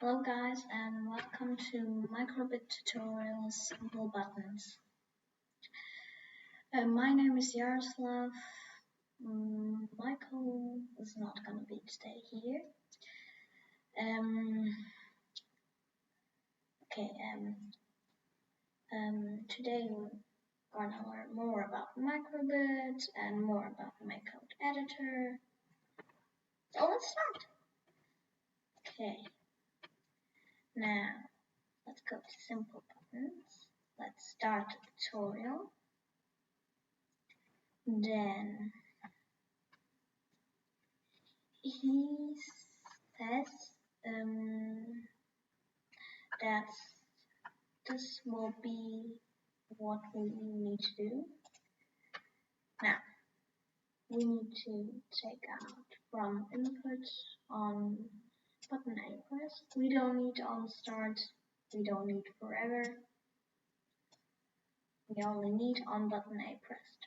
Hello guys and welcome to Microbit tutorials Simple Buttons. My name is Yaroslav. Michael is not gonna be today here. Today we're gonna learn more about Microbit and more about my code editor. So let's start. Okay. Now let's go to Simple Buttons. Let's start the tutorial. Then he says that this will be what we need to do. Now we need to take out from input on button A pressed. We don't need on start. We don't need forever. We only need on button A pressed.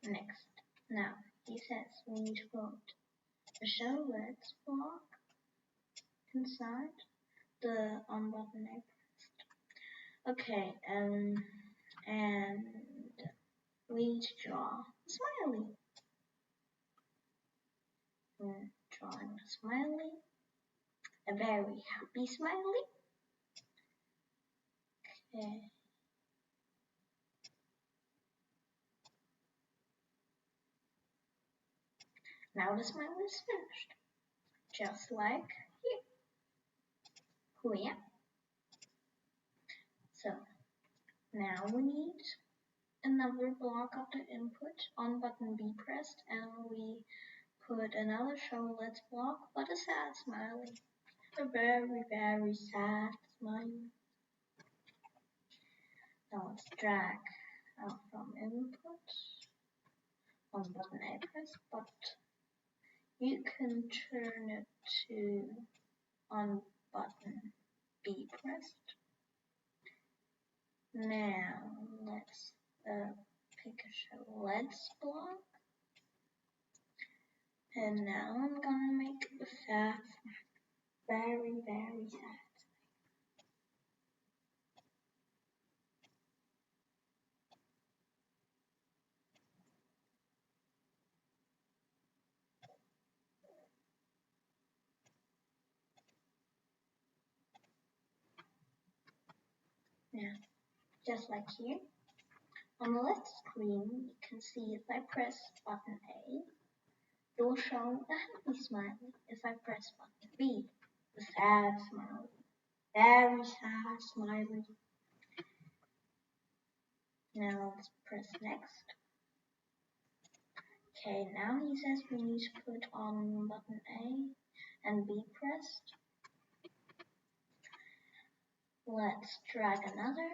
Next. Now he says we need to put a show words block inside the on button A pressed. Okay, and we need to draw a smiley. We're drawing a smiley, a very happy smiley. Okay. Now the smiley is finished, just like here. So now we need another block of the input on button B pressed, and we put another show let's block, but a sad smiley, a very very sad smiley. Now let's drag out from input on button A pressed, but you can turn it to on button B pressed. Now let's pick a show let's block, and now I'm gonna make a sad, very very sad. Now, just like here, on the left screen, you can see if I press button A, it will show a happy smiley. If I press button B, a sad smiley, very sad smiley. Now let's press next. Okay, now he says we need to put on button A and B pressed. Let's drag another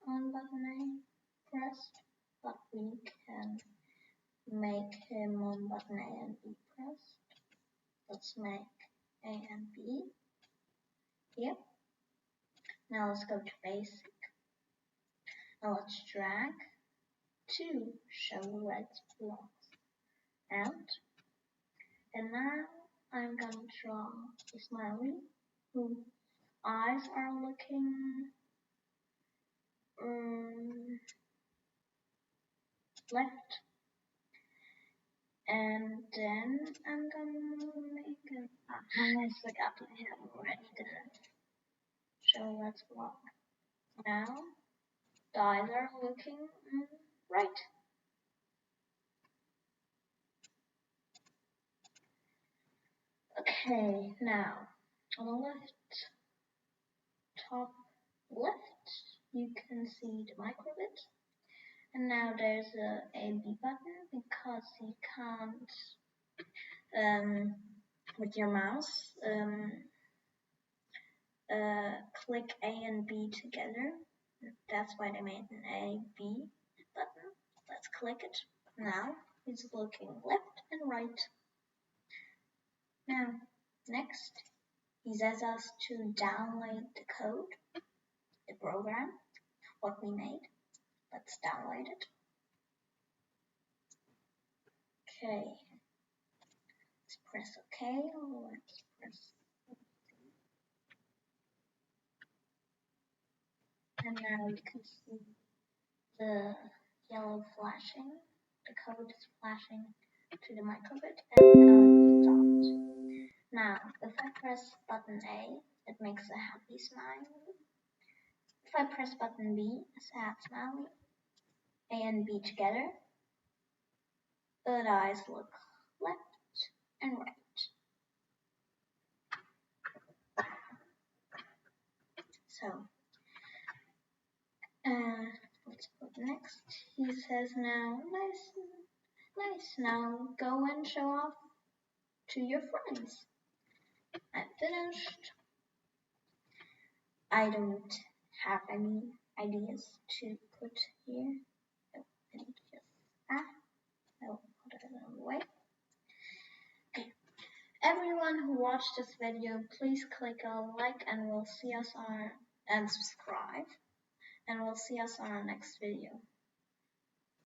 on button A pressed, but we can make him on button A and B pressed. Let's make A and B. Yep. Now let's go to basic. Now let's drag two show let's blocks out. And now I'm gonna draw a smiley whose eyes are looking left. And then I'm gonna make a I forgot I have already the show let's block. Now the eyes are looking right. Okay, now on the left top left you can see the Microbit. And now there's a B button because you can't with your mouse click A and B together. That's why they made an A B button. Let's click it. Now it's looking left and right. Now next he says us to download the code, the program, what we made. Let's download it. Okay. Let's press OK. Let's press and now you can see the yellow flashing, the code is flashing to the microbit, and now it stopped. Now, if I press button A, it makes a happy smile. If I press button B, a sad smiley. A and B together, the eyes look left and right. So, let's put next. He says now, nice, now go and show off to your friends. I'm finished. I don't have any ideas to put here. So I need just I'll put it away. Okay. Everyone who watched this video, please click a like and we'll see us on and subscribe. And we'll see us on our next video.